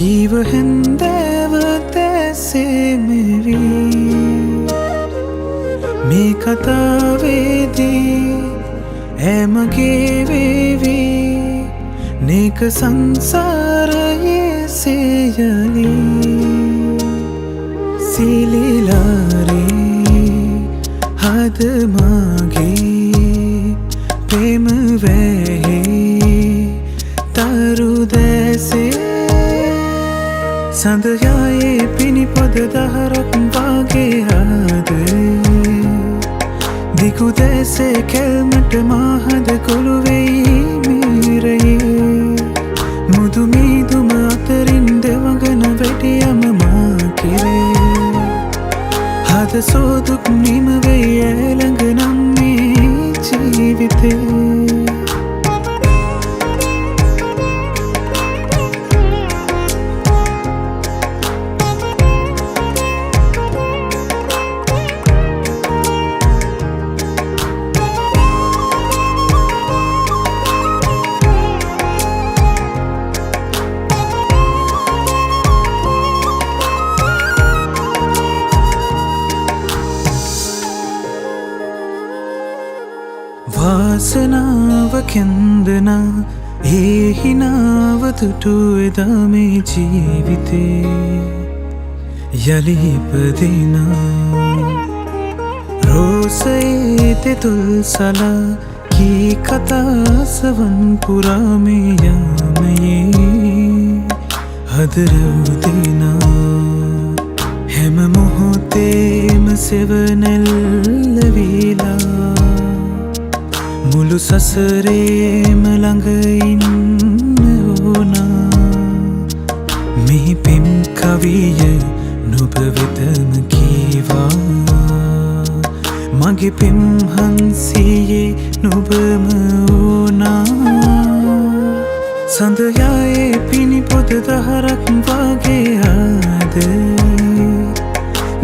කීව හැන්දෑවතැසේ මෙවී මේ කතාවේදී ඇමගේ වේවී නේක සංසාරයේ සේයලී සිලිලාරේ හදමාගේ ප්‍රේම වැහේ තරු දැසේ සඳයායේ පිණිපොද දහරක් වාගේ හදේ දිගු දැසේ කැල්මට මාහද කොළුවෙයි මීරයේ මුදු මීදුම අතරින් දෙවගන වැටියම මා කිරේ හද සෝදුක් නිමවෙයි ඇළඟ නම් මේ ජීවිතේ වාසනාව කැන්දනා ඒ හිනාව තුටු එදා මේ ජීවිතේ යලි ඉපදිනා රෝසයේ තෙතුල් සලා කී කතා සවන් පුරා මේ යාමයේ හදරවදිනා හැම මොහොතේම සෙවනැල්ල වීලා මුළු සසරේම ළඟ ඉන්න ඕනා මෙහි පෙම් කවිය නුඹ වෙතම කීවා මගේ පෙම් හංසියේ නුඹම ඕනා සඳයායේ පිණිපොද දහරක් වාගේ ආදේ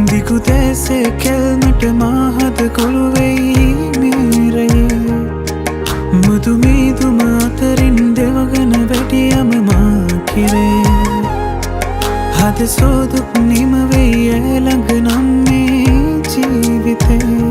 දිගු දැසේ කැල්මට මාහද කොළුවෙයි මීරයේ මුදු මීදුම අතරින් දෙවගන වැටියම මා කිරේ හද සෝදුක් නිමවෙයි ඇළඟ නම් මේ ජීවිතේ